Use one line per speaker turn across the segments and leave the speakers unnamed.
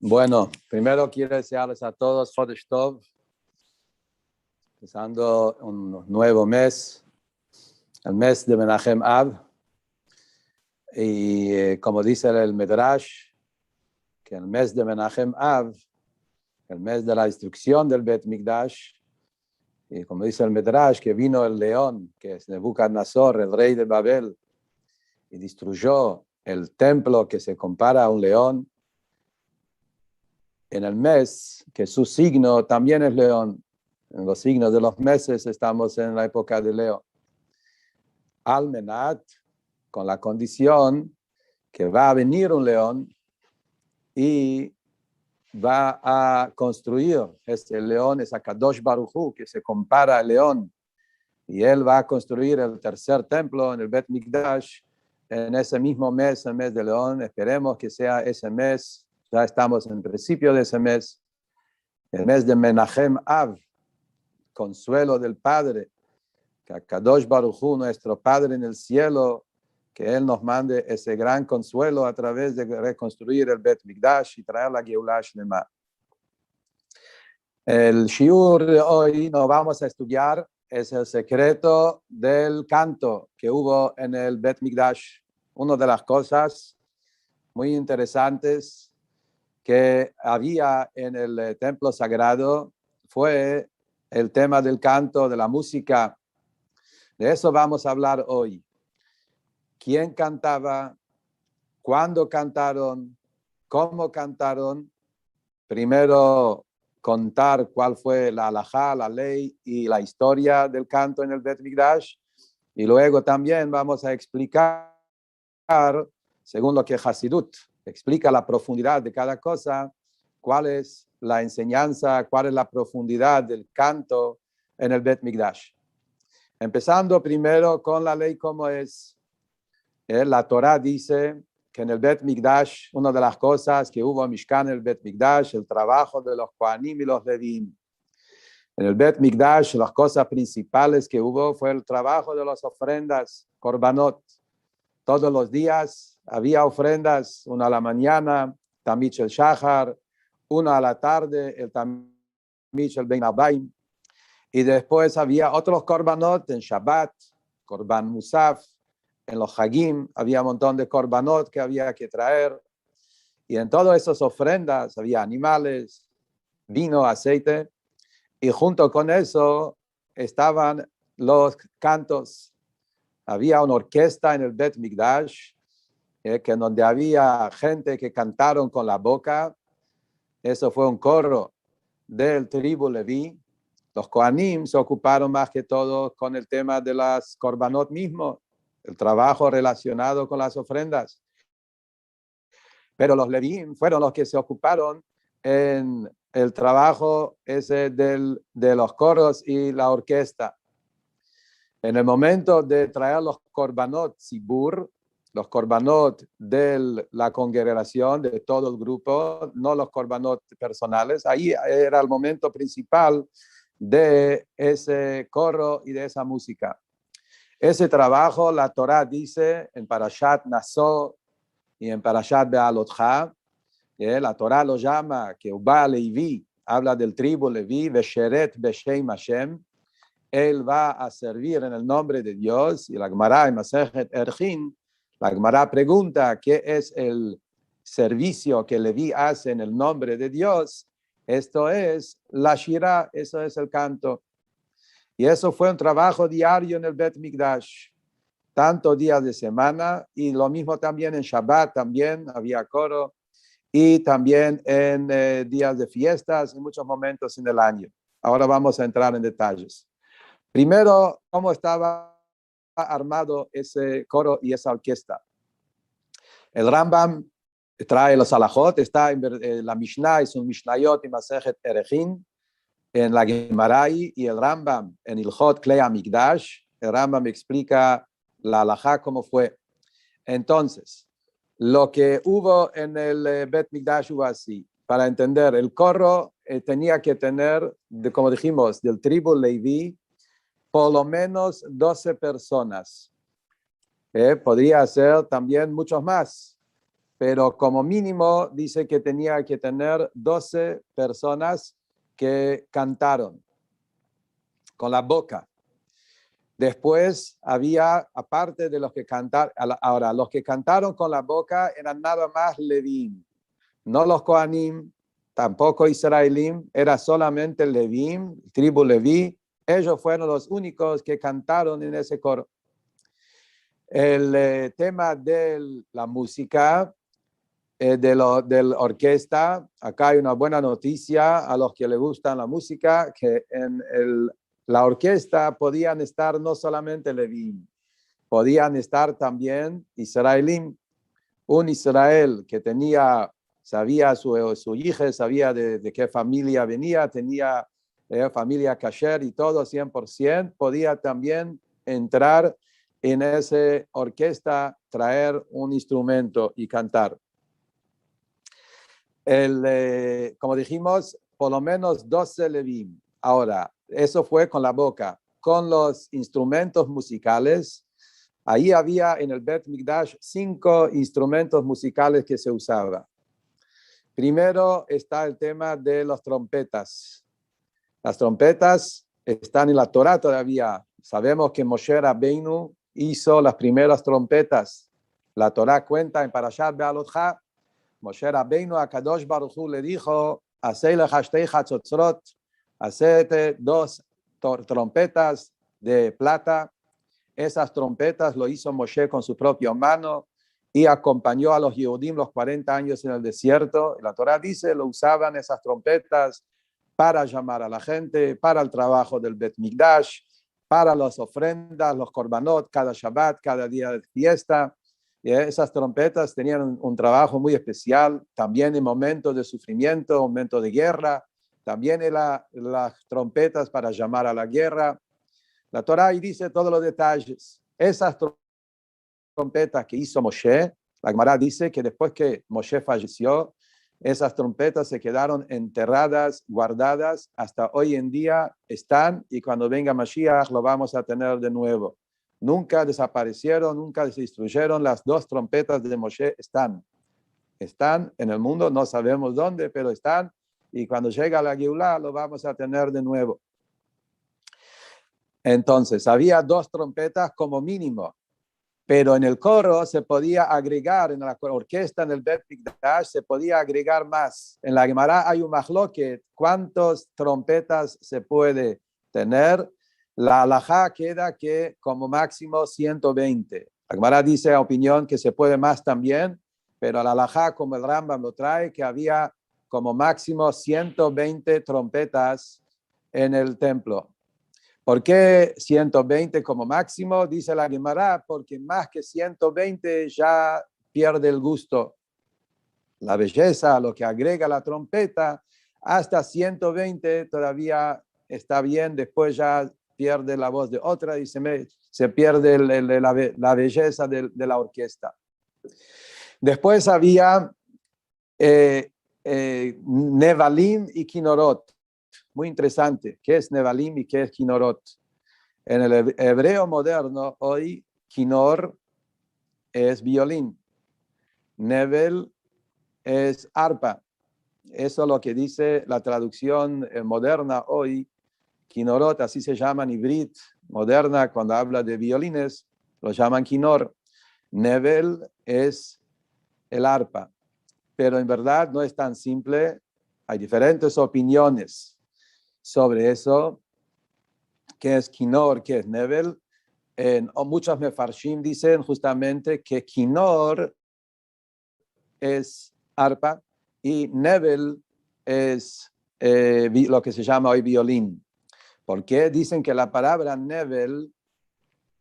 Bueno, primero quiero desearles a todos Chodesh Tov, empezando un nuevo mes, el mes de Menachem Av, y como dice el Medrash, que el mes de Menachem Av, el mes de la destrucción del Bet Mikdash, y como dice el Medrash, que vino el león, que es Nebuchadnezzar, el rey de Babel, y destruyó el templo que se compara a un león, en el mes que su signo también es león. En los signos de los meses estamos en la época de Leo. Almenat, con la condición que va a venir un león y va a construir este león, es Akadosh Baruj Hu, que se compara al león, y él va a construir el tercer templo en el Bet Mikdash en ese mismo mes, el mes de león. Esperemos que sea ese mes, ya estamos en el principio de ese mes, el mes de Menachem Av, consuelo del Padre, que Akadosh Baruj Hu, nuestro Padre en el cielo, que Él nos mande ese gran consuelo a través de reconstruir el Bet Mikdash y traer la Geulah Shlema. El shiur de hoy nos vamos a estudiar es el secreto del canto que hubo en el Bet Mikdash. Una de las cosas muy interesantes que había en el templo sagrado fue el tema del canto, de la música. De eso vamos a hablar hoy. ¿Quién cantaba? ¿Cuándo cantaron? ¿Cómo cantaron? Primero contar cuál fue la halajá, la ley y la historia del canto en el Bet Mikdash. Y luego también vamos a explicar, según lo que Hasidut explica la profundidad de cada cosa, cuál es la enseñanza, cuál es la profundidad del canto en el Bet Mikdash. Empezando primero con la ley como es. La Torah dice que en el Bet Mikdash, una de las cosas que hubo en Mishkan, en el Bet Mikdash, el trabajo de los Kohanim y los Levim. En el Bet Mikdash, las cosas principales que hubo fue el trabajo de las ofrendas, Korbanot. Todos los días había ofrendas, una a la mañana, Tamich el Shachar, una a la tarde, el Tamich el Ben Abayim, y después había otros Korbanot en Shabbat, Korban Musaf, en los Hagim había un montón de Korbanot que había que traer, y en todas esas ofrendas había animales, vino, aceite, y junto con eso estaban los cantos. Había una orquesta en el Bet Mikdash, que donde había gente que cantaron con la boca. Eso fue un coro del tribu Leví. Los Kohanim se ocuparon más que todo con el tema de las Korbanot mismo, el trabajo relacionado con las ofrendas. Pero los Leví fueron los que se ocuparon en el trabajo ese de los coros y la orquesta. En el momento de traer los Korbanot Tzibur, los Korbanot de la congregación, de todo el grupo, no los Korbanot personales, ahí era el momento principal de ese coro y de esa música. Ese trabajo, la Torah dice en Parashat Naso y en Parashat Be'alotcha, la Torah lo llama que Uba Levi, habla del tribu Levi, Vesheret Beshem Hashem, él va a servir en el nombre de Dios. Y la Gemara en Masejet Erchin, la Gemara pregunta qué es el servicio que Leví hace en el nombre de Dios. Esto es la Shirah, eso es el canto. Y eso fue un trabajo diario en el Bet Mikdash, tanto días de semana, y lo mismo también en Shabbat, también había coro, y también en días de fiestas, en muchos momentos en el año. Ahora vamos a entrar en detalles. Primero, ¿cómo estaba armado ese coro y esa orquesta? El Rambam trae los halajot, está en la Mishnah, es un Mishnayot y Masejet Erechim, en la Gemara, y el Rambam en Ilhot Klei HaMikdash, el Rambam explica la halajá cómo fue. Entonces, lo que hubo en el Bet Mikdash hubo así. Para entender, el coro tenía que tener, como dijimos, del tribu Leví, por lo menos 12 personas. Podría ser también muchos más. pero como mínimo dice que tenía que tener 12 personas que cantaron con la boca. Después había, aparte de los que cantaron, ahora los que cantaron con la boca eran nada más Levín, no los Kohanim, tampoco Israelim, era solamente Levín, tribu Leví. Ellos fueron los únicos que cantaron en ese coro. El tema de la música, de la orquesta, acá hay una buena noticia a los que les gustan la música, que en la orquesta podían estar no solamente Levín, podían estar también Israelim, un Israel que sabía su hija, sabía de qué familia venía, tenía familia kasher y todo 100%, podía también entrar en esa orquesta, traer un instrumento y cantar. Como dijimos, por lo menos 12 Levim. Ahora, eso fue con la boca. Con los instrumentos musicales, ahí había en el Bet Mikdash 5 instrumentos musicales que se usaban. Primero está el tema de las trompetas. Las trompetas están en la Torá todavía. Sabemos que Moshe Rabbeinu hizo las primeras trompetas. La Torá cuenta en Parashat Be'alotcha, Moshe Rabbeinu a Kadosh Baruch Hu le dijo, hacé dos trompetas de plata. Esas trompetas lo hizo Moshe con su propia mano y acompañó a los Yehudim los 40 años en el desierto. La Torá dice, lo usaban esas trompetas para llamar a la gente, para el trabajo del Bet Mikdash, para las ofrendas, los korbanot, cada Shabbat, cada día de fiesta. Y esas trompetas tenían un trabajo muy especial, también en momentos de sufrimiento, momentos de guerra, también las trompetas para llamar a la guerra. La Torá ahí dice todos los detalles. Esas trompetas que hizo Moshe, la Gemara dice que después que Moshe falleció, esas trompetas se quedaron enterradas, guardadas, hasta hoy en día están, y cuando venga Mashiach lo vamos a tener de nuevo. Nunca desaparecieron, nunca se destruyeron. Las dos trompetas de Moshe están en el mundo, no sabemos dónde, pero están, y cuando llega la Geulah lo vamos a tener de nuevo. Entonces, había dos trompetas como mínimo, pero en el coro se podía agregar, en la orquesta, en el Bet Mikdash, se podía agregar más. En la Gemara hay un mahloket, ¿cuántas trompetas se puede tener? La halajá queda que como máximo 120. La Gemara dice a opinión que se puede más también, pero la halajá, como el Rambam lo trae, que había como máximo 120 trompetas en el templo. ¿Por qué 120 como máximo? Dice la Gemara, porque más que 120 ya pierde el gusto. La belleza, lo que agrega la trompeta, hasta 120 todavía está bien, después ya pierde la voz de otra y se pierde la belleza de la orquesta. Después había Nevalim y Kinorot. Muy interesante. ¿Qué es Nevalim y qué es Kinorot? En el hebreo moderno, hoy, Kinor es violín. Nevel es arpa. Eso es lo que dice la traducción moderna hoy. Kinorot, así se llama en Ivrit moderna, cuando habla de violines, lo llaman Kinor. Nevel es el arpa. Pero en verdad no es tan simple. Hay diferentes opiniones sobre eso, qué es Kinor, qué es Nevel. Muchos mefarshim dicen justamente que Kinor es arpa y Nevel es lo que se llama hoy violín. ¿Por qué? Dicen que la palabra Nevel,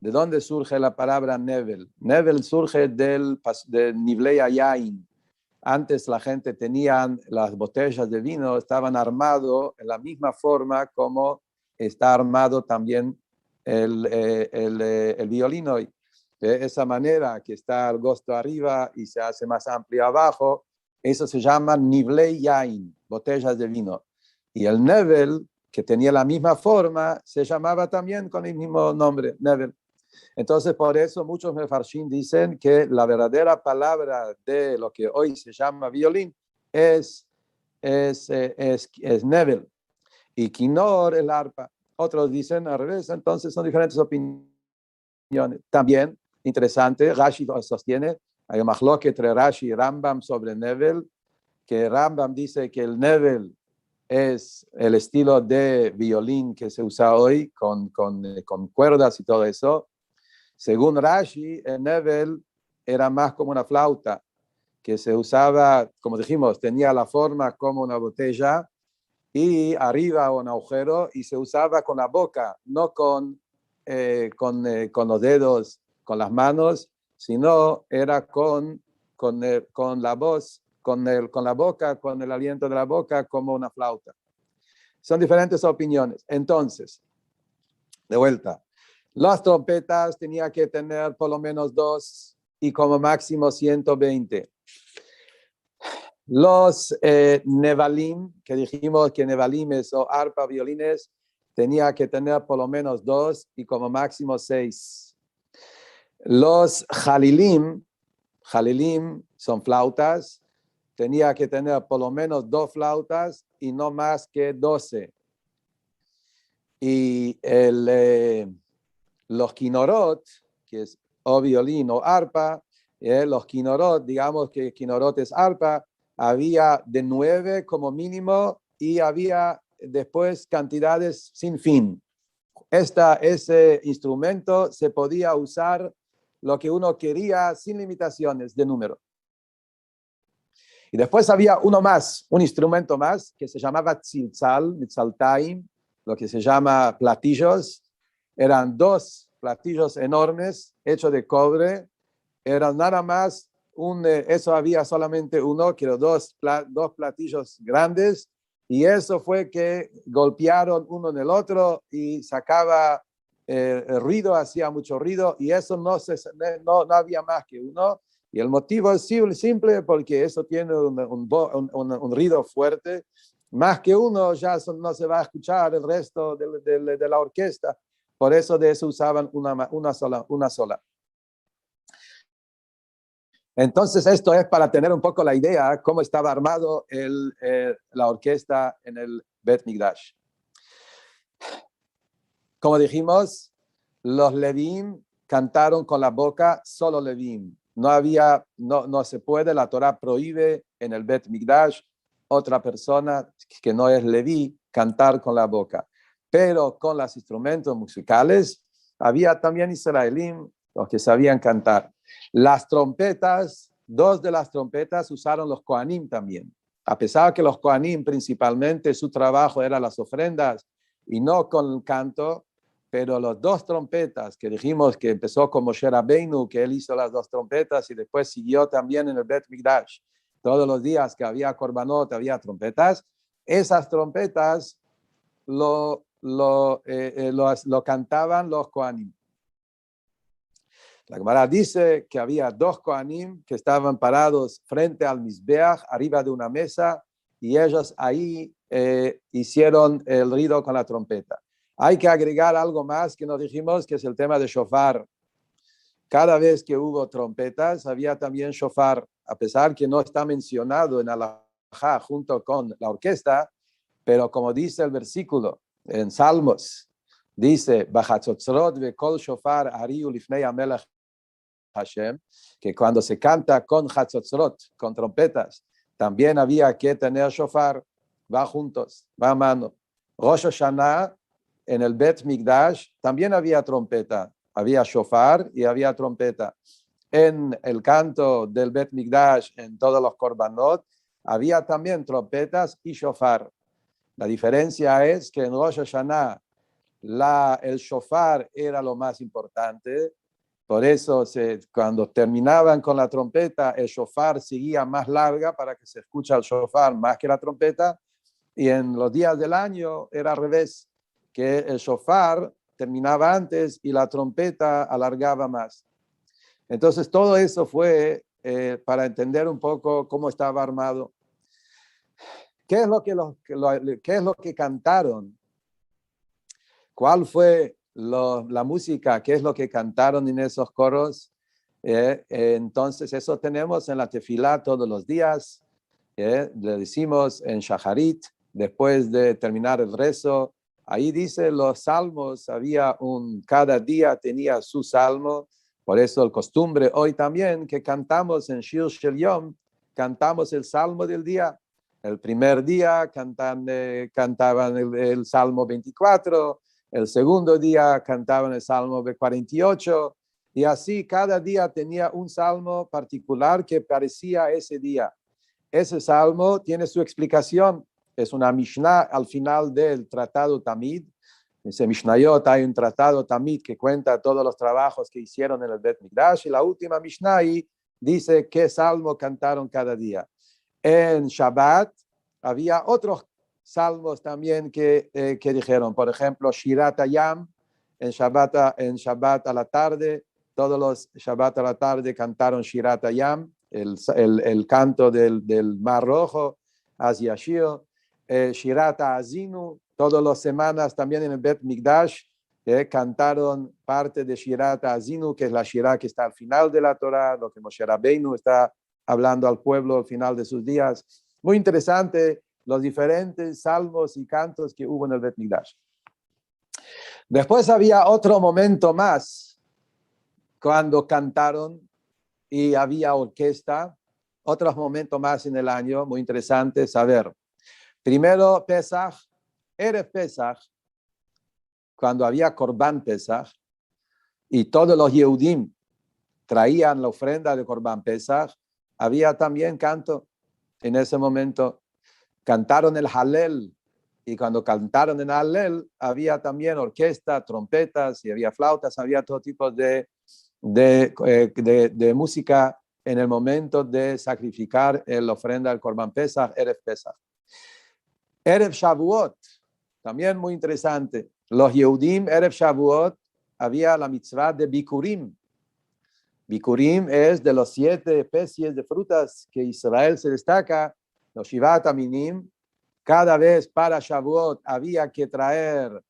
¿de dónde surge la palabra Nevel? Nevel surge del Nivlei Yain. Antes la gente tenía las botellas de vino, estaban armados en la misma forma como está armado también el violín hoy. De esa manera que está el gosto arriba y se hace más amplio abajo, eso se llama Nivlei Yain, botellas de vino. Y el Nevel, que tenía la misma forma, se llamaba también con el mismo nombre, Nevel. Entonces, por eso muchos mefarshim dicen que la verdadera palabra de lo que hoy se llama violín es Nevel y Kinor el arpa. Otros dicen al revés, entonces son diferentes opiniones. También, interesante, Rashi sostiene, hay un machlok entre Rashi y Rambam sobre Nevel, que Rambam dice que el Nevel es el estilo de violín que se usa hoy con cuerdas y todo eso. Según Rashi, el Nevel era más como una flauta, que se usaba, como dijimos, tenía la forma como una botella y arriba un agujero y se usaba con la boca, no con los dedos, con las manos, sino era con la voz, con la boca, con el aliento de la boca como una flauta. Son diferentes opiniones. Entonces, de vuelta, las trompetas tenía que tener por lo menos 2 y como máximo 120. Los nevalim, que dijimos que nevalimes o arpa, violines, tenía que tener por lo menos 2 y como máximo 6. Los jalilim son flautas, tenía que tener por lo menos 2 flautas y no más que 12. Y los kinorot, que es o violín o arpa, los kinorot, digamos que kinorot es arpa, había de 9 como mínimo y había después cantidades sin fin. Ese instrumento se podía usar lo que uno quería sin limitaciones de número. Y después había uno más, un instrumento más que se llamaba tziltzal, mitzaltaim, lo que se llama platillos. Eran 2 platillos enormes hechos de cobre. Eran nada más, eso había solamente uno, que eran dos platillos grandes. Y eso fue que golpearon uno en el otro y sacaba el ruido, hacía mucho ruido. Y eso no había más que uno. Y el motivo es simple porque eso tiene un ruido fuerte. Más que uno ya no se va a escuchar el resto de la orquesta. Por eso de eso usaban una sola. Entonces esto es para tener un poco la idea cómo estaba armado la orquesta en el Bet Mikdash. Como dijimos, los Levim cantaron con la boca, solo Levim. No se puede, la Torah prohíbe en el Bet Mikdash otra persona que no es Leví cantar con la boca. Pero con los instrumentos musicales había también israelíes, los que sabían cantar. Las trompetas, 2 de las trompetas usaron los Kohanim también. A pesar que los Kohanim principalmente su trabajo era las ofrendas y no con el canto, pero los 2 trompetas que dijimos que empezó con Moshe Rabbeinu, que él hizo las 2 trompetas y después siguió también en el Bet Mikdash. Todos los días que había korbanot, había trompetas. Esas trompetas lo cantaban los Kohanim. La Gemara dice que había 2 Kohanim que estaban parados frente al Mizbeach, arriba de una mesa, y ellos ahí hicieron el ruido con la trompeta. Hay que agregar algo más que nos dijimos, que es el tema de shofar. Cada vez que hubo trompetas, había también shofar, a pesar que no está mencionado en Alajá junto con la orquesta, pero como dice el versículo en Salmos, dice, Bachatzotzrot vekol shofar ariu lifnei hamelech Hashem, que cuando se canta con hatzotzrot, con trompetas, también había que tener shofar, va juntos, va a mano. Rosh Hashanah, en el Bet Mikdash, también había trompeta, había shofar y había trompeta. En el canto del Bet Mikdash, en todos los korbanot, había también trompetas y shofar. La diferencia es que en Rosh Hashanah el shofar era lo más importante. Por eso cuando terminaban con la trompeta, el shofar seguía más larga para que se escuche el shofar más que la trompeta. Y en los días del año era al revés, que el shofar terminaba antes y la trompeta alargaba más. Entonces todo eso fue para entender un poco cómo estaba armado. ¿Qué es lo que cantaron? ¿Cuál fue la música, qué es lo que cantaron en esos coros. Entonces eso tenemos en la tefilá todos los días. Le decimos en Shaharit, después de terminar el rezo. Ahí dice los salmos, cada día tenía su salmo. Por eso el costumbre hoy también que cantamos en Shir Shel Yom, cantamos el salmo del día. El primer día cantaban el Salmo 24, el segundo día cantaban el Salmo 48, y así cada día tenía un salmo particular que parecía ese día. Ese salmo tiene su explicación, es una Mishnah al final del Tratado Tamid. Ese Mishnayot, hay un Tratado Tamid que cuenta todos los trabajos que hicieron en el Bet Mikdash, y la última Mishnah ahí dice qué salmo cantaron cada día. En Shabbat había otros salmos también que dijeron, por ejemplo, Shirat Hayam, en Shabbat a la tarde, todos los Shabbat a la tarde cantaron Shirat Hayam, el canto del Mar Rojo, Az Yashir, Shirat Azinu, todas las semanas también en el Bet Mikdash, cantaron parte de Shirat Azinu, que es la Shirah que está al final de la Torah, lo que Moshe Rabbeinu está hablando al pueblo al final de sus días. Muy interesante los diferentes salmos y cantos que hubo en el Bet Mikdash. Después había otro momento más, cuando cantaron y había orquesta, otros momentos más en el año, muy interesante saber. Primero Pesach, Erev Pesach, cuando había Korban Pesach, y todos los Yehudim traían la ofrenda de Korban Pesach, había también canto. En ese momento cantaron el Hallel, y cuando cantaron el Hallel había también orquesta, trompetas, y había flautas, había todo tipo de música en el momento de sacrificar la ofrenda del Korban Pesach, Erev Pesach. Erev Shavuot, también muy interesante. Los Yehudim, Erev Shavuot, había la mitzvah de Bikurim. Bikurim es de los 7 especies de frutas que Israel se destaca, los Shivat Aminim. Cada vez para Shavuot había que traer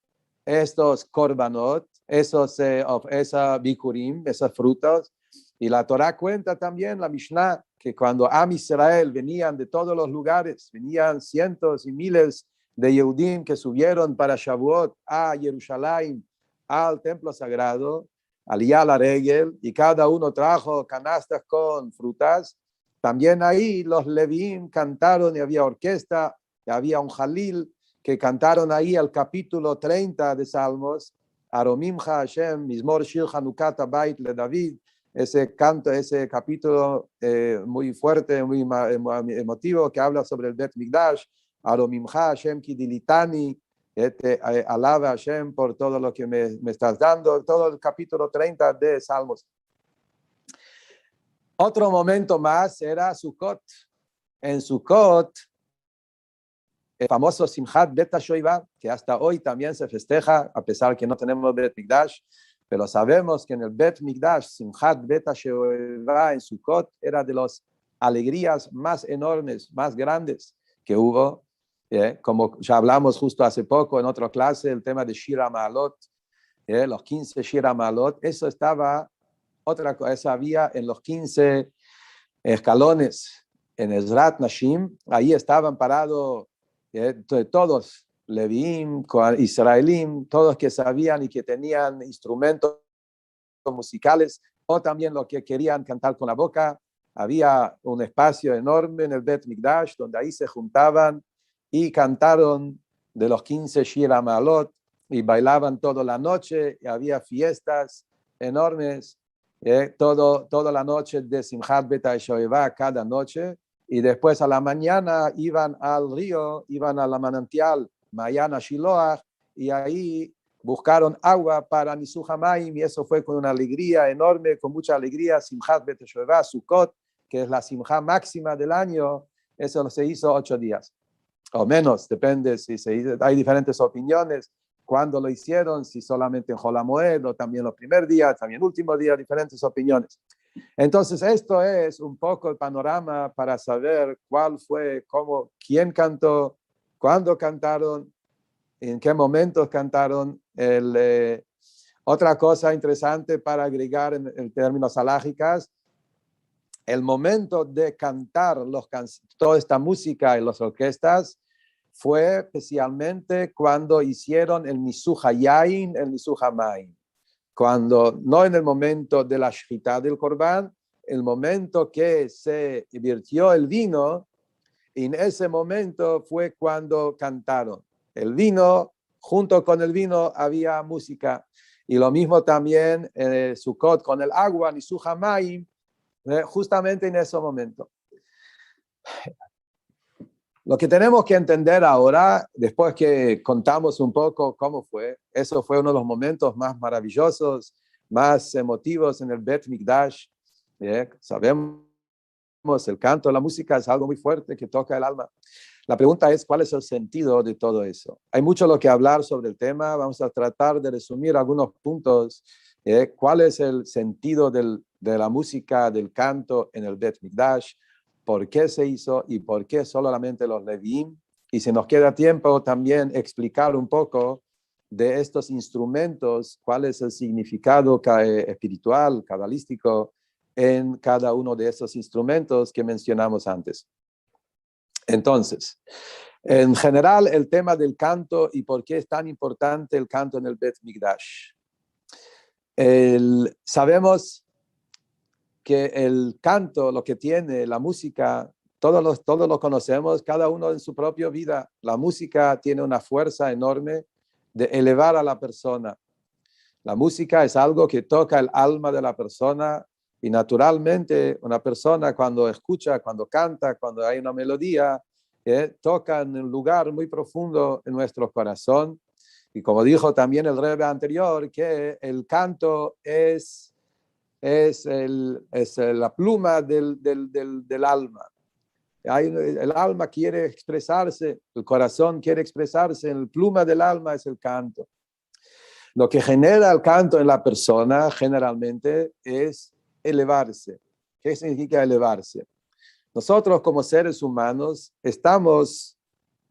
estos korbanot, esa Bikurim, esas frutas. Y la Torah cuenta también, la Mishnah, que cuando Am Israel venían de todos los lugares, venían cientos y miles de Yehudim que subieron para Shavuot a Jerusalén, al templo sagrado, Aliyah la Regel, y cada uno trajo canastas con frutas. También ahí los Levíim cantaron y había orquesta, y había un Jalil que cantaron ahí el capítulo 30 de Salmos, Aromimcha Hashem, Mizmor Shir Hanukat Abait le David, ese canto, ese capítulo muy fuerte, muy emotivo, que habla sobre el Bet Mikdash, Aromimcha Hashem Kidilitani, alaba a Hashem por todo lo que me estás dando, todo el capítulo 30 de Salmos. Otro momento más era Sukkot. En Sukkot, el famoso Simchat Bet HaShoivah, que hasta hoy también se festeja, a pesar que no tenemos Bet Mikdash, pero sabemos que en el Bet Mikdash, Simchat Bet HaShoivah en Sukkot, era de las alegrías más enormes, más grandes que hubo. Como ya hablamos justo hace poco en otra clase, el tema de Shira Ma'alot, los 15 Shira Ma'alot, eso había en los 15 escalones en Ezrat Nashim, ahí estaban parados todos, Leviim, Israelim, todos que sabían y que tenían instrumentos musicales, o también los que querían cantar con la boca. Había un espacio enorme en el Bet Mikdash, donde ahí se juntaban y cantaron de los 15 Shira Ma'alot, y bailaban toda la noche, y había fiestas enormes, toda la noche de Simchat Bet HaShoivah, cada noche. Y después a la mañana iban al río, iban a la manantial, Mayana Shiloach, y ahí buscaron agua para Nisuch HaMayim, y eso fue con una alegría enorme, con mucha alegría. Simchat Bet HaShoivah, Sukkot, que es la simcha máxima del año, eso se hizo 8 días, o menos, depende si se hizo, hay diferentes opiniones, cuándo lo hicieron, si solamente en Hol HaMoed, o también los primeros días, también últimos días, diferentes opiniones. Entonces, esto es un poco el panorama para saber cuál fue, cómo, quién cantó, cuándo cantaron, en qué momentos cantaron Otra cosa interesante para agregar en términos halajicas, el momento de cantar toda esta música en las orquestas fue especialmente cuando hicieron el Misuja Yain, el Misuja Main. Cuando, no en el momento de la shchita del Corbán, el momento que se virtió el vino, en ese momento fue cuando cantaron. El vino, junto con el vino había música. Y lo mismo también Sukkot con el agua, Misuja Main, justamente en ese momento. Lo que tenemos que entender ahora, después que contamos un poco cómo fue, eso fue uno de los momentos más maravillosos, más emotivos en el Bet Mikdash. Sabemos, el canto, la música es algo muy fuerte que toca el alma. La pregunta es, ¿cuál es el sentido de todo eso? Hay mucho lo que hablar sobre el tema. Vamos a tratar de resumir algunos puntos. ¿Cuál es el sentido de la música, del canto en el Bet Mikdash? ¿Por qué se hizo y por qué solamente los Leviim? Y si nos queda tiempo, también explicar un poco de estos instrumentos, cuál es el significado espiritual, cabalístico en cada uno de esos instrumentos que mencionamos antes. Entonces, en general, el tema del canto y por qué es tan importante el canto en el Bet Mikdash. Sabemos que el canto, lo que tiene, la música, todos lo conocemos, cada uno en su propia vida. La música tiene una fuerza enorme de elevar a la persona. La música es algo que toca el alma de la persona y naturalmente una persona cuando escucha, cuando canta, cuando hay una melodía, toca en un lugar muy profundo en nuestro corazón. Y como dijo también el Rebbe anterior, que el canto es la pluma del alma. El alma quiere expresarse, el corazón quiere expresarse, el pluma del alma es el canto. Lo que genera el canto en la persona generalmente es elevarse. ¿Qué significa elevarse? Nosotros como seres humanos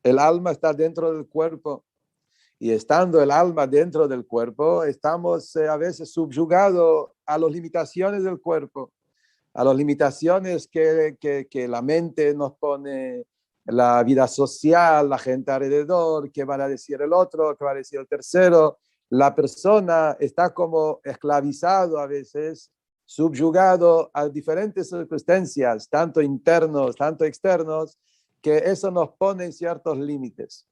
el alma está dentro del cuerpo y estando el alma dentro del cuerpo, estamos a veces subyugados a las limitaciones del cuerpo, a las limitaciones que la mente nos pone, la vida social, la gente alrededor, qué van a decir el otro, qué va a decir el tercero. La persona está como esclavizado a veces, subyugado a diferentes circunstancias, tanto internos, tanto externos, que eso nos pone en ciertos límites.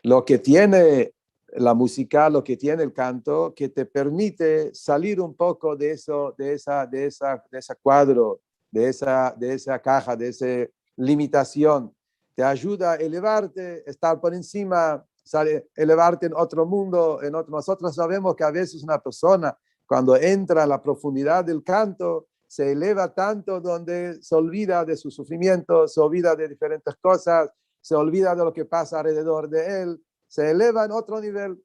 Lo que tiene la música, lo que tiene el canto, que te permite salir un poco de eso, de ese cuadro, de esa caja, de esa limitación. Te ayuda a elevarte, estar por encima, elevarte en otro mundo. Nosotros sabemos que a veces una persona, cuando entra a la profundidad del canto, se eleva tanto donde se olvida de su sufrimiento, se olvida de diferentes cosas, se olvida de lo que pasa alrededor de él, se eleva en otro nivel.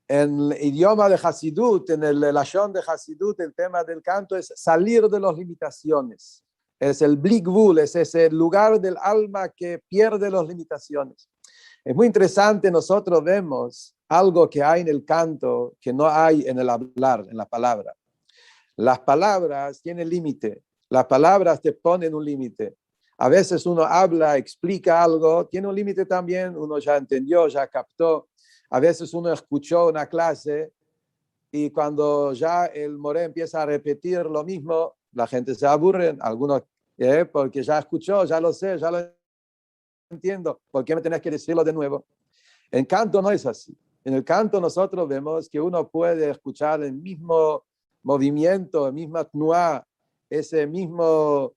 En el idioma de Hasidut, en el lashon de Hasidut, el tema del canto es salir de las limitaciones. Es el bli gvul, es ese lugar del alma que pierde las limitaciones. Es muy interesante, nosotros vemos algo que hay en el canto que no hay en el hablar, en la palabra. Las palabras tienen límite, las palabras te ponen un límite. A veces uno habla, explica algo, tiene un límite también, uno ya entendió, ya captó. A veces uno escuchó una clase y cuando ya el moré empieza a repetir lo mismo, la gente se aburre, algunos, porque ya escuchó, ya lo sé, ya lo entiendo, ¿por qué me tenés que decirlo de nuevo? En canto no es así. En el canto nosotros vemos que uno puede escuchar el mismo movimiento, la misma tnuá, ese mismo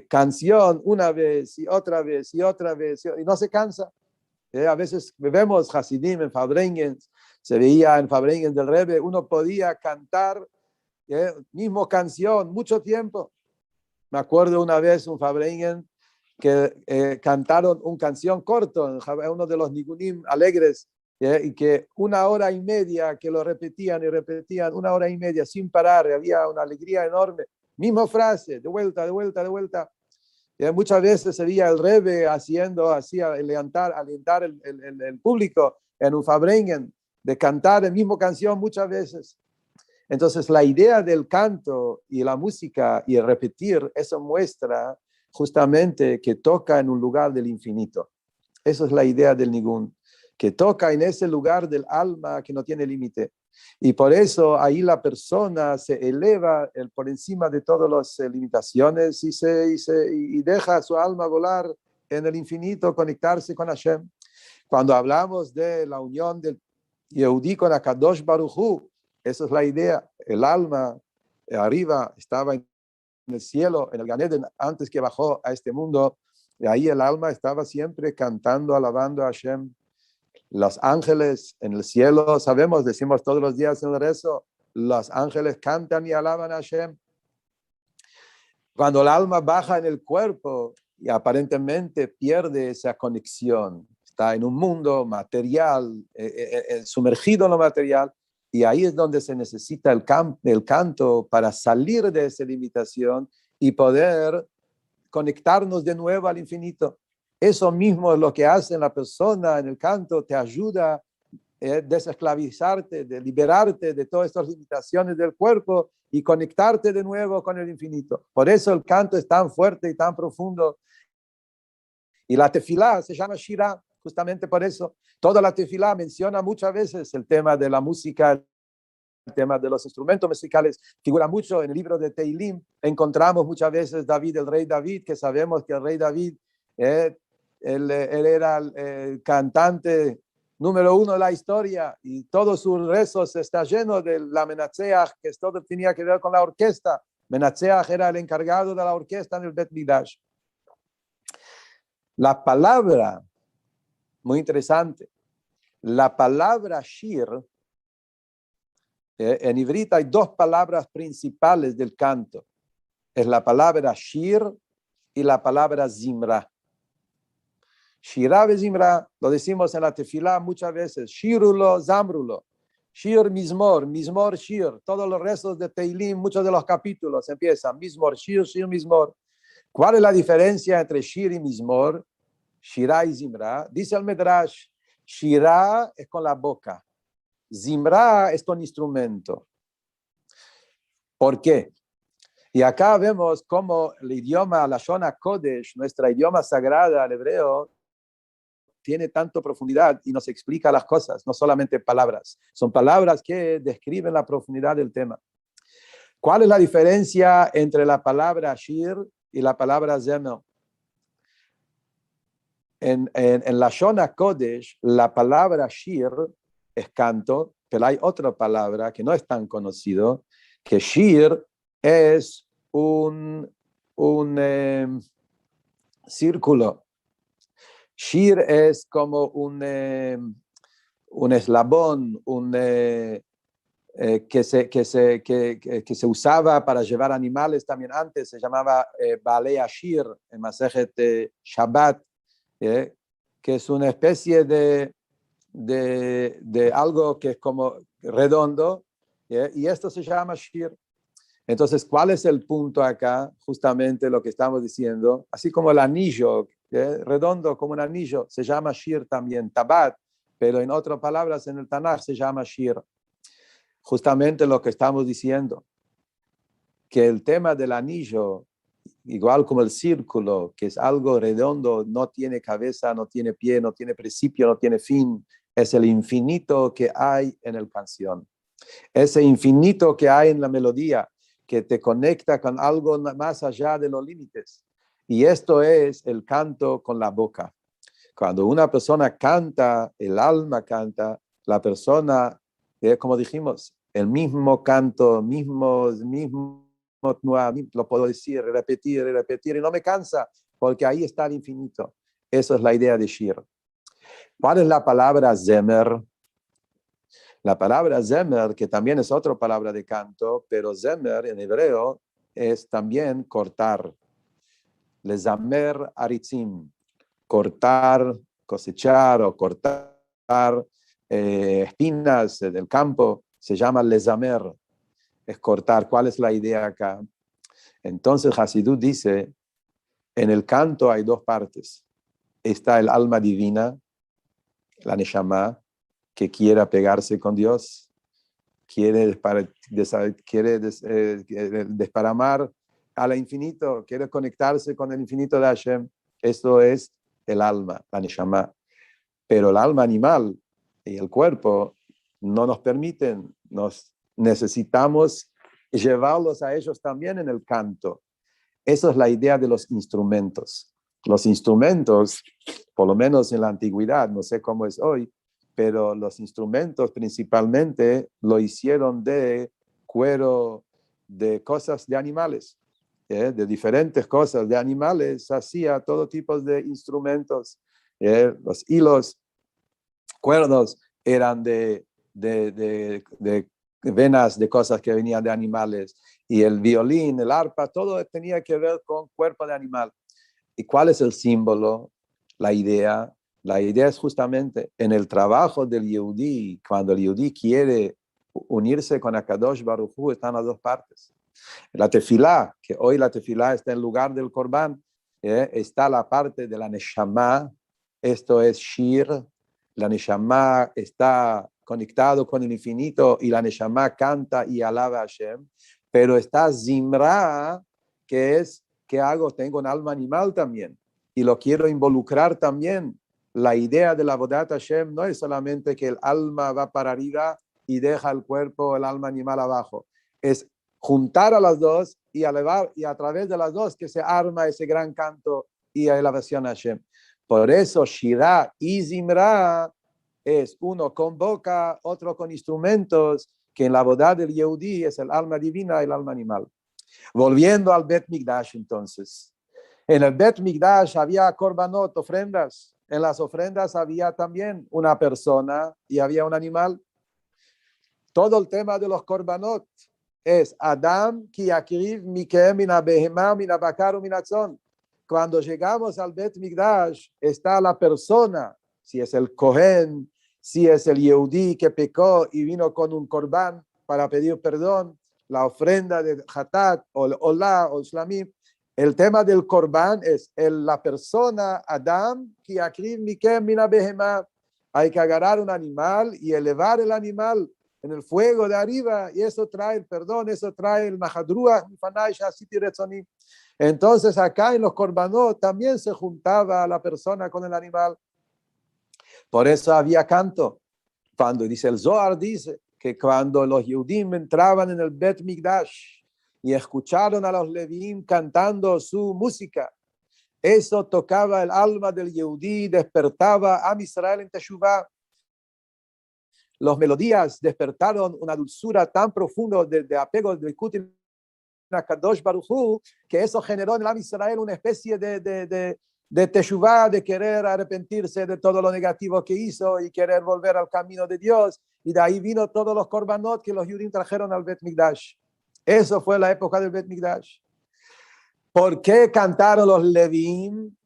canción una vez y otra vez y otra vez y no se cansa. A veces vemos Hasidim en Fabrengen, se veía en Fabrengen del Rebbe, uno podía cantar mismo canción mucho tiempo. Me acuerdo una vez un Fabrengen que cantaron una canción corto, uno de los nigunim alegres, y que 1 hora y media que lo repetían y repetían, 1 hora y media sin parar, había una alegría enorme. Misma frase, de vuelta, de vuelta, de vuelta. Muchas veces se veía el Rebbe haciendo así, alentar el público en un Fabrengen, de cantar la misma canción muchas veces. Entonces, la idea del canto y la música y el repetir, eso muestra justamente que toca en un lugar del infinito. Esa es la idea del nigún, que toca en ese lugar del alma que no tiene límite. Y por eso ahí la persona se eleva por encima de todas las limitaciones y deja su alma volar en el infinito, conectarse con Hashem. Cuando hablamos de la unión del Yehudí con Akadosh Baruj Hu, esa es la idea. El alma arriba estaba en el cielo, en el Gan Eden, antes que bajó a este mundo, y ahí el alma estaba siempre cantando, alabando a Hashem. Los ángeles en el cielo, sabemos, decimos todos los días en el rezo, los ángeles cantan y alaban a Hashem. Cuando el alma baja en el cuerpo y aparentemente pierde esa conexión, está en un mundo material, sumergido en lo material, y ahí es donde se necesita el canto para salir de esa limitación y poder conectarnos de nuevo al infinito. Eso mismo es lo que hace la persona en el canto, te ayuda a desesclavizarte, de liberarte de todas estas limitaciones del cuerpo y conectarte de nuevo con el infinito. Por eso el canto es tan fuerte y tan profundo. Y la tefilá se llama Shirah, justamente por eso. Toda la tefilá menciona muchas veces el tema de la música, el tema de los instrumentos musicales, figura mucho en el libro de Teilim. Encontramos muchas veces David, el rey David, que sabemos que el rey David, él era el cantante número uno de la historia, y todos sus rezos está lleno de la Menatzeach, que todo tenía que ver con la orquesta. Menatzeach era el encargado de la orquesta en el Bet Mikdash. La palabra, muy interesante, la palabra Shir, en hebreo hay dos palabras principales del canto. Es la palabra Shir y la palabra Zimra. Shirah y Zimra, lo decimos en la tefilá muchas veces. Shirulo, Zamrulo. Shir, Mizmor, Mizmor, Shir. Todos los rezos de Teilim, muchos de los capítulos empiezan Mizmor, Shir, Shir, Mizmor. ¿Cuál es la diferencia entre Shir y Mizmor? Shirah y Zimra. Dice el Medrash, Shirah es con la boca. Zimra es con instrumento. ¿Por qué? Y acá vemos cómo el idioma, la Shona Kodesh, nuestra idioma sagrada, el hebreo, tiene tanto profundidad y nos explica las cosas, no solamente palabras. Son palabras que describen la profundidad del tema. ¿Cuál es la diferencia entre la palabra Shir y la palabra Zemer? En la Shona Kodesh, la palabra Shir es canto, pero hay otra palabra que no es tan conocido, que Shir es un círculo. Shir es como un eslabón, que se usaba para llevar animales también antes, se llamaba Baalei Ashir, en Masejet Shabbat, que es una especie de algo que es como redondo, y esto se llama Shir. Entonces, ¿cuál es el punto acá? Justamente lo que estamos diciendo, así como el anillo, redondo como un anillo, se llama Shir también, Tabat, pero en otras palabras en el Tanaj se llama Shir. Justamente lo que estamos diciendo, que el tema del anillo, igual como el círculo, que es algo redondo, no tiene cabeza, no tiene pie, no tiene principio, no tiene fin, es el infinito que hay en la canción. Ese infinito que hay en la melodía, que te conecta con algo más allá de los límites. Y esto es el canto con la boca. Cuando una persona canta, el alma canta, la persona, como dijimos, el mismo canto, mismo, lo puedo decir, repetir, y no me cansa, porque ahí está el infinito. Esa es la idea de Shir. ¿Cuál es la palabra Zemer? La palabra Zemer, que también es otra palabra de canto, pero Zemer en hebreo es también cortar. Lezamer aritzim, cortar, cosechar o cortar espinas del campo, se llama lezamer, es cortar. ¿Cuál es la idea acá? Entonces Hasidut dice, en el canto hay dos partes. Está el alma divina, la neshama, que quiere pegarse con Dios, quiere desparramar al infinito, quiere conectarse con el infinito de Hashem. Esto es el alma, la neshama. Pero el alma animal y el cuerpo no nos permiten, nos necesitamos llevarlos a ellos también en el canto. Esa es la idea de los instrumentos. Los instrumentos, por lo menos en la antigüedad, no sé cómo es hoy, pero los instrumentos principalmente lo hicieron de cuero, de cosas de animales, de diferentes cosas de animales, hacía todo tipo de instrumentos. Los hilos, cuerdos eran de venas de cosas que venían de animales, y el violín, el arpa, todo tenía que ver con cuerpo de animal. ¿Y cuál es el símbolo? La idea. La idea es justamente en el trabajo del Yehudí, cuando el Yehudí quiere unirse con Akadosh Baruj Hu, están las dos partes. La tefilá, que hoy la tefilá está en lugar del Corbán, está la parte de la Neshama, esto es Shir, la Neshama está conectado con el infinito y la Neshama canta y alaba a Hashem, pero está Zimra, que es, ¿qué hago? Tengo un alma animal también y lo quiero involucrar también. La idea de la Avodat Hashem no es solamente que el alma va para arriba y deja el cuerpo, el alma animal abajo, es juntar a las dos y elevar, y a través de las dos que se arma ese gran canto y elevación a Hashem. Por eso Shirah y Zimra es uno con boca, otro con instrumentos, que en la boda del Yehudí es el alma divina y el alma animal. Volviendo al Bet Mikdash entonces. En el Bet Mikdash había korbanot, ofrendas. En las ofrendas había también una persona y había un animal. Todo el tema de los korbanot es Adam ki yakriv mikem min habehema min habakar min hatzon. Cuando llegamos al Bet Mikdash, está la persona, si es el Kohen, si es el Yehudí que pecó y vino con un korban para pedir perdón, la ofrenda de Hatat o el Olá o el Shlamim. El tema del korban es la persona Adam ki yakriv mikem min habehema. Hay que agarrar un animal y elevar el animal en el fuego de arriba, y eso trae el perdón, eso trae el mahadrua. Entonces acá en los korbanot también se juntaba la persona con el animal. Por eso había canto. Cuando dice el Zohar, dice que cuando los Yehudim entraban en el Bet Mikdash y escucharon a los Levíim cantando su música, eso tocaba el alma del Yehudí, despertaba a Israel en Teshuvah. Los melodías despertaron una dulzura tan profunda de apego de Kutin a Kadosh Baruj Hu, que eso generó en el Am Israel una especie de teshuvah, de querer arrepentirse de todo lo negativo que hizo y querer volver al camino de Dios. Y de ahí vino todos los korbanot que los Yudim trajeron al Bet Mikdash. Eso fue la época del Bet Mikdash. ¿Por qué cantaron los Levíim?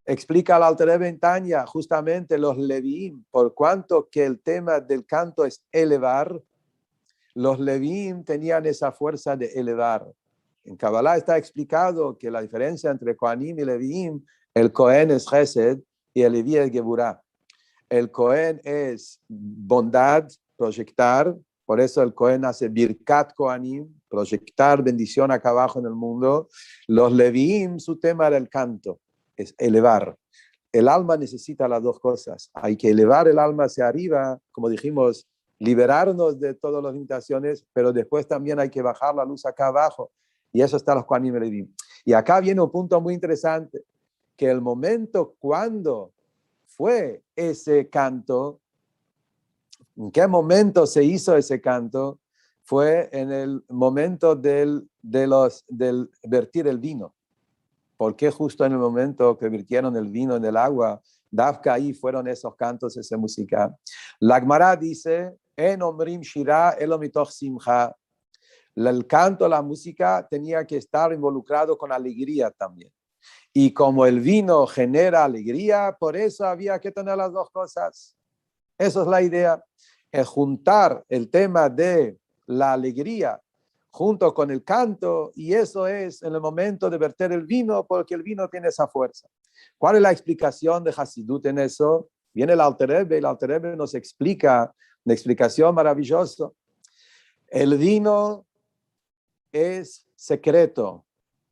Explica el Alter Rebbe en Tanya, justamente los Levíim, por cuanto que el tema del canto es elevar, los Levíim tenían esa fuerza de elevar. En Kabbalah está explicado que la diferencia entre Kohanim y Levíim, el Kohen es Chesed y el Leví es Geburah. El Kohen es bondad, proyectar, por eso el Kohen hace Birkat Kohanim, proyectar bendición acá abajo en el mundo. Los Levíim, su tema era el canto, es elevar. El alma necesita las dos cosas. Hay que elevar el alma hacia arriba, como dijimos, liberarnos de todas las limitaciones, pero después también hay que bajar la luz acá abajo. Y eso está en los Kohanim y Levíim. Y acá viene un punto muy interesante, que el momento cuando fue ese canto, en qué momento se hizo ese canto, fue en el momento del vertir el vino. ¿Por qué justo en el momento que virtieron el vino en el agua, Dafka ahí fueron esos cantos, esa música? La Gemara dice, En omrim shira elo mitoch simcha. El canto, la música tenía que estar involucrado con alegría también. Y como el vino genera alegría, por eso había que tener las dos cosas. Esa es la idea, es juntar el tema de la alegría junto con el canto, y eso es en el momento de verter el vino, porque el vino tiene esa fuerza. ¿Cuál es la explicación de Hasidut en eso? Viene el Alter Rebbe, y el Alter Rebbe nos explica Una explicación maravillosa. El vino es secreto.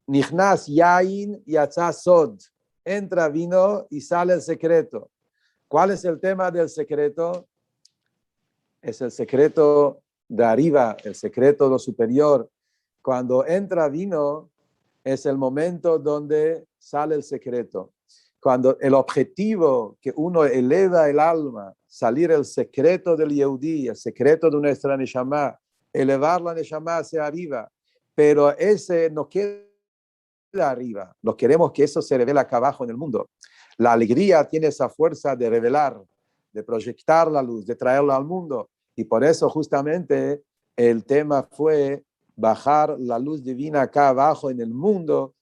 Nichnas yain yatza sod. Entra vino y sale el secreto. ¿Cuál es el tema del secreto? Es el secreto de arriba, el secreto de lo superior. Cuando entra vino, es el momento donde sale el secreto. Cuando el objetivo que uno eleva el alma, salir el secreto del Yehudí, el secreto de nuestra Neshama, elevar la Neshama hacia arriba, pero ese no queda arriba. No queremos que eso se revele acá abajo en el mundo. La alegría tiene esa fuerza de revelar, de proyectar la luz, de traerla al mundo. Y por eso justamente el tema fue bajar la luz divina acá abajo en el mundo.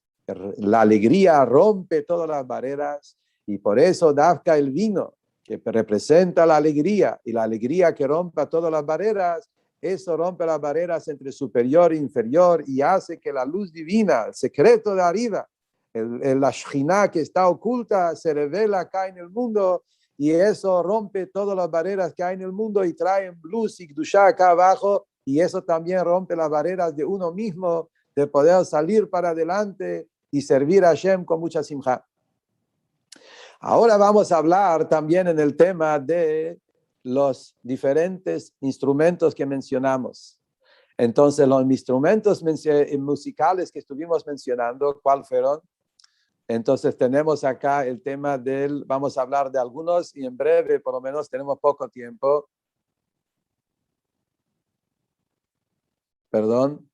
La alegría rompe todas las barreras y por eso Dafka el vino, que representa la alegría y la alegría que rompa todas las barreras, eso rompe las barreras entre superior e inferior y hace que la luz divina, el secreto de arriba, la Shekhinah que está oculta, se revela acá en el mundo y eso rompe todas las barreras que hay en el mundo y trae luz y Kedushá acá abajo y eso también rompe las barreras de uno mismo, de poder salir para adelante y servir a Hashem con mucha simja. Ahora vamos a hablar también en el tema de los diferentes instrumentos que mencionamos. Entonces, los instrumentos musicales que estuvimos mencionando, ¿cuáles fueron? Entonces, tenemos acá el tema del, vamos a hablar de algunos y en breve, por lo menos tenemos poco tiempo. Perdón.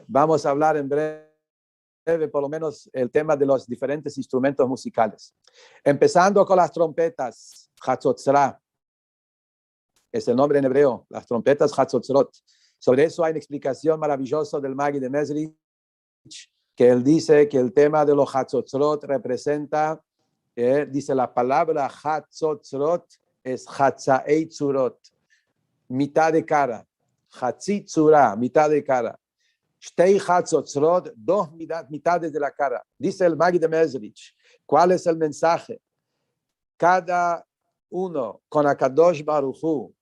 Vamos a hablar en breve, por lo menos, el tema de los diferentes instrumentos musicales. Empezando con las trompetas, Hatzotzra. Es el nombre en hebreo, las trompetas Hatzotzrot. Sobre eso hay una explicación maravillosa del Magi de Mezrich, que él dice que el tema de los Hatzotzrot representa, dice la palabra Hatzotzrot es Hatzaei Tzurot, mitad de cara, Hatzi Tzura, mitad de cara. Shtei Hatzotzrot, dos mitades de la cara. Dice el Magi de Mezrich, ¿cuál es el mensaje? Cada uno con Akadosh Baruch Hu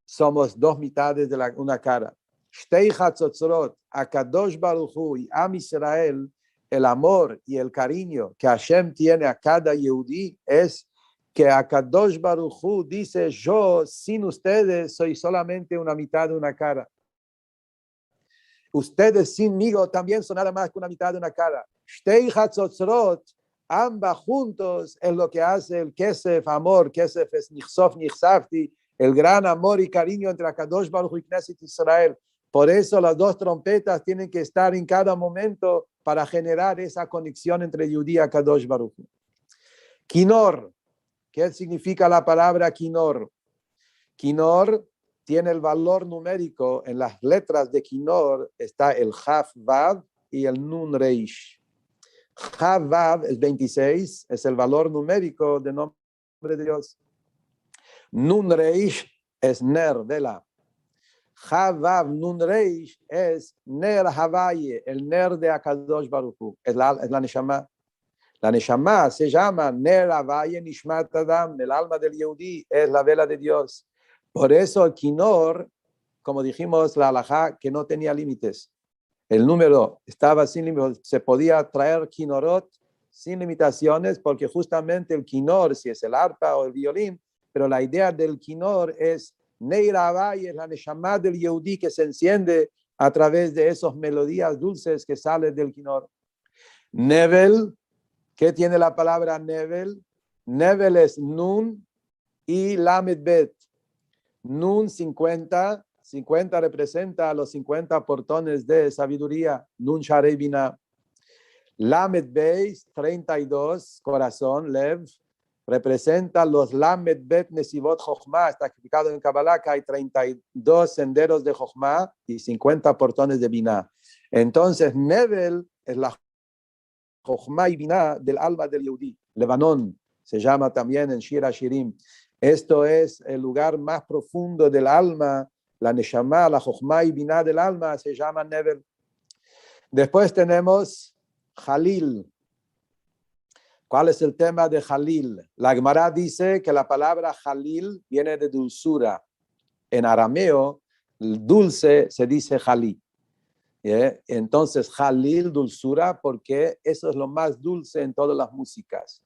somos dos mitades de una cara. Shtei Hatzotzrot, Akadosh Baruch Hu y Am Israel, el amor y el cariño que Hashem tiene a cada Yehudí es que Akadosh Baruch Hu dice, yo sin ustedes soy solamente una mitad de una cara. Ustedes sinmigo también son nada más que una mitad de una cara. Shtei Hatzotzrot, ambas juntos es lo que hace el Kesef, amor, Kesef es Nichsof, Nichsafti, el gran amor y cariño entre Akadosh Baruch Hu y Knesset Israel. Por eso las dos trompetas tienen que estar en cada momento para generar esa conexión entre Yehudí y Akadosh Baruch Hu. Kinor, ¿qué significa la palabra Kinor? Kinor tiene el valor numérico, en las letras de Kinor está el Chaf Vav y el Nun Reish. Chaf Vav es 26, es el valor numérico del nombre de Dios. Nun Reish es Ner, vela. Chaf Vav Nun Reish es Ner Havaye, el Ner de Akadosh Baruch Hu, es la Neshama. La Neshama se llama Ner Havaye Nishmat Adam, el alma del Yehudí, es la vela de Dios. Por eso el Kinor, como dijimos, la halajá, que no tenía límites. El número estaba sin límites, se podía traer Kinorot sin limitaciones, porque justamente el Kinor, si es el arpa o el violín, pero la idea del Kinor es Neir Havai, es la Neshama del Yehudí que se enciende a través de esas melodías dulces que salen del Kinor. Nevel, ¿qué tiene la palabra Nevel? Nevel es Nun y Lamed Bet. Nun 50 representa a los 50 portones de sabiduría. Nun Sharei Binah. Lamed Beis 32, corazón, Lev, representa los Lamed Bet Nesivot Jochma. Está explicado en Kabbalah que hay 32 senderos de Jochma y 50 portones de Binah. Entonces, Nevel es la Jochma y Binah del alma del Yehudí. Lebanon se llama también en Shir HaShirim. Esto es el lugar más profundo del alma, la Neshama, la Jochma y Binah del alma, se llama Nevel. Después tenemos Jalil. ¿Cuál es el tema de Jalil? La Gemara dice que la palabra Jalil viene de dulzura. en arameo, el dulce se dice jalí. Entonces, jalil, dulzura, porque eso es lo más dulce en todas las músicas.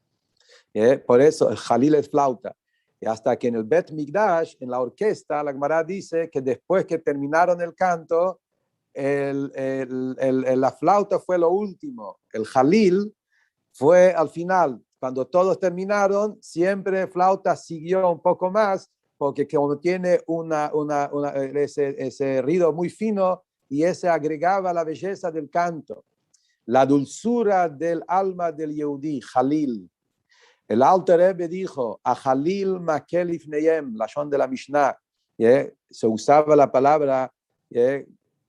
Por eso, el jalil es flauta. Y hasta que en el Bet Migdash, en la orquesta, la Gemara dice que después que terminaron el canto, la flauta fue lo último. El jalil fue al final. Cuando todos terminaron, siempre flauta siguió un poco más, porque como tiene ese ruido muy fino, y ese agregaba la belleza del canto, la dulzura del alma del Yehudí, Jalil. El Alter Rebbe dijo, a Jalil makelif neyem, la shon de la Mishnah, se usaba la palabra,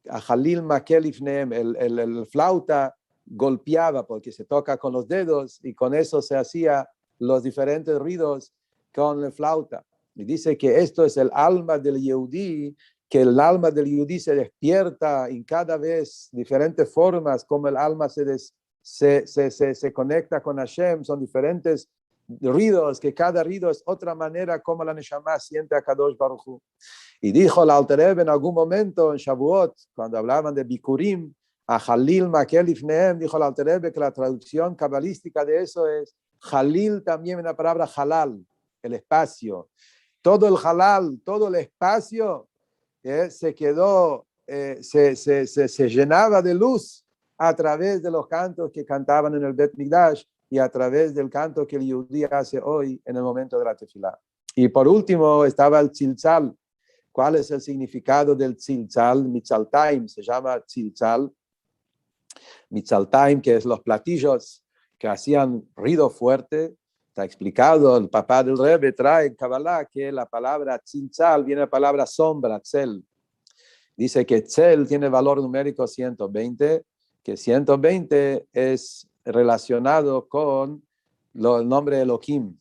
a Jalil makelif neyem, el flauta golpeaba porque se toca con los dedos y con eso se hacía los diferentes ruidos con la flauta. Y dice que esto es el alma del Yehudí, que el alma del Yehudí se despierta en cada vez diferentes formas, como el alma se conecta con Hashem, son diferentes ruidos, que cada ruido es otra manera como la Neshama siente a Kadosh Baruch Hu. Y dijo el Alter Rebbe en algún momento en Shavuot, cuando hablaban de Bikurim, a Jalil Makel Ifneem, dijo el Alter Rebbe que la traducción cabalística de eso es Jalil, también en la palabra Halal, el espacio. Todo el Halal, todo el espacio se quedó, se llenaba de luz a través de los cantos que cantaban en el Bet Migdash y a través del canto que el Yehudí hace hoy en el momento de la tefilá. Y por último estaba el tziltzal. ¿Cuál es el significado del tziltzal? Mitzaltaim se llama tziltzal. Mitzaltaim, que es los platillos que hacían ruido fuerte. Está explicado, el papá del Rebbe trae en Kabbalah que la palabra tziltzal viene de la palabra sombra, tzel. Dice que tzel tiene valor numérico 120, que 120 es relacionado con el nombre Elohim.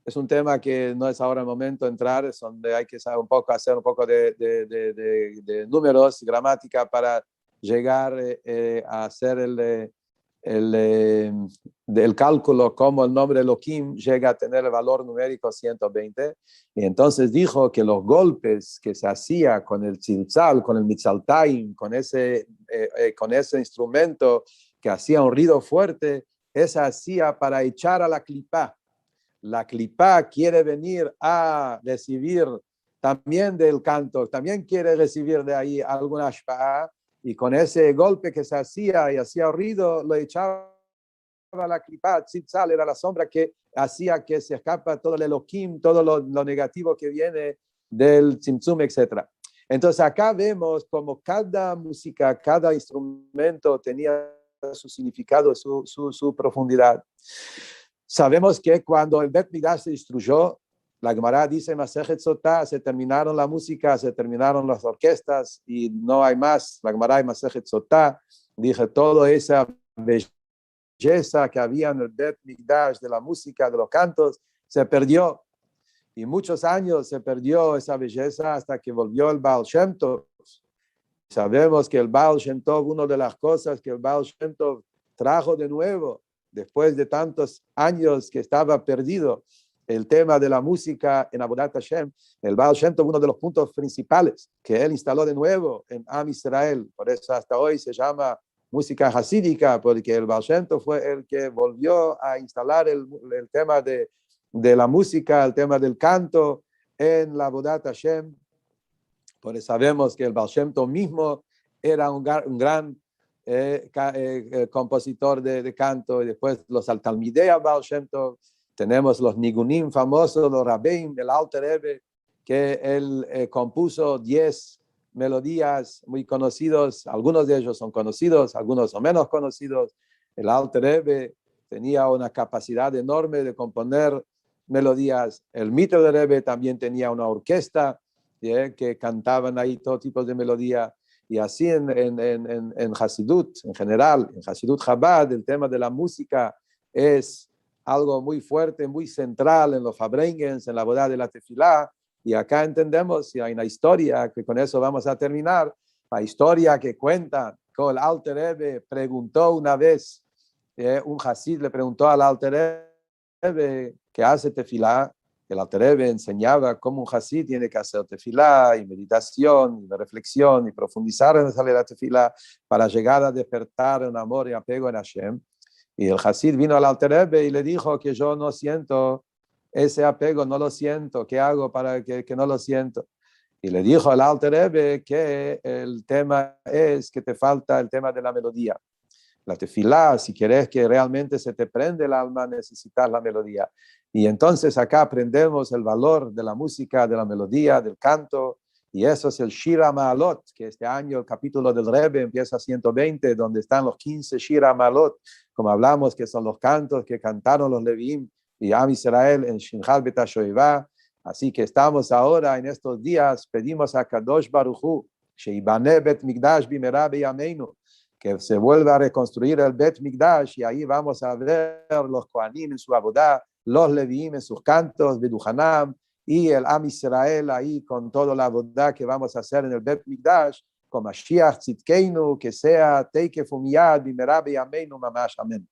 Es un tema que no es ahora el momento de entrar, es donde hay que saber hacer un poco de números, gramática para llegar a hacer el cálculo cómo el nombre Elohim llega a tener el valor numérico 120. Y entonces dijo que los golpes que se hacía con el tziltzal, con el mitzaltaim, con ese instrumento que hacía un ruido fuerte, esa hacía para echar a la clipá. La clipá quiere venir a recibir también del canto, también quiere recibir de ahí alguna ashpa'á, y con ese golpe que se hacía y hacía ruido, lo echaba la clipá. Tzitzal era la sombra que hacía que se escapa todo el Elohim, todo lo negativo que viene del tzimtzum, etc. Entonces acá vemos como cada música, cada instrumento tenía su significado, su profundidad. Sabemos que cuando el Bet Migdash se destruyó, la Gemara dice en Masejet Sotá, se terminaron la música, se terminaron las orquestas y no hay más. La Gemara en Masejet Sotá dije toda esa belleza que había en el Bet Migdash de la música, de los cantos, se perdió. Y muchos años se perdió esa belleza hasta que volvió el Baal Shem Tov. Sabemos que el Baal Shem Tov, una de las cosas que el Baal Shem Tov trajo de nuevo, después de tantos años que estaba perdido el tema de la música en Avodat Hashem, el Baal Shem Tov, uno de los puntos principales que él instaló de nuevo en Am Israel, por eso hasta hoy se llama música hasídica, porque el Baal Shem Tov fue el que volvió a instalar el tema de la música, el tema del canto en la Avodat Hashem. Por eso sabemos que el Baal Shem Tov mismo era un gran compositor de canto, y después los Talmidei Baal Shem Tov, tenemos los Nigunim famosos, los Rabbeim, el Alter Rebbe, que él compuso 10 melodías muy conocidos, algunos de ellos son conocidos, algunos son menos conocidos. El Alter Rebbe tenía una capacidad enorme de componer melodías. El Mittler Rebbe también tenía una orquesta que cantaban ahí todo tipo de melodía. Y así en Hasidut, en general, en Hasidut Chabad, el tema de la música es algo muy fuerte, muy central en los Fabrengens, en la boda de la Tefilá. Y acá entendemos, y hay una historia, que con eso vamos a terminar, la historia que cuenta que el Alter Rebbe preguntó una vez, un Hasid le preguntó al Alter Rebbe que hace Tefilá, El Alter Rebbe enseñaba cómo un Hasid tiene que hacer tefilá y meditación y reflexión y profundizar en la tefilá para llegar a despertar un amor y apego en Hashem. Y el Hasid vino al Alter Rebbe y le dijo que yo no siento ese apego, no lo siento, ¿qué hago para que no lo siento? Y le dijo al Alter Rebbe que el tema es que te falta el tema de la melodía. La tefilá, si quieres que realmente se te prende el alma, necesitas la melodía. Y entonces acá aprendemos el valor de la música, de la melodía, del canto, y eso es el Shira Ma'alot, que este año el capítulo del Rebbe empieza 120, donde están los 15 Shira Ma'alot, como hablamos, que son los cantos que cantaron los Leviim y Am Israel en Shinchal Bet HaShoivá. Así que estamos ahora en estos días, pedimos a Kadosh Baruch Hu, Sheibane Bet Mikdash Bimera Beyameinu, que se vuelva a reconstruir el Bet Mikdash, y ahí vamos a ver los Kohanim en su abodá, los Leviim en sus cantos, Beduhanam, y el Am Israel ahí con toda la abodá que vamos a hacer en el Bet Mikdash, con Mashiach Tzidkeinu, que sea Teikef Umiyad, Bimera Beyameinu Mamash, amén.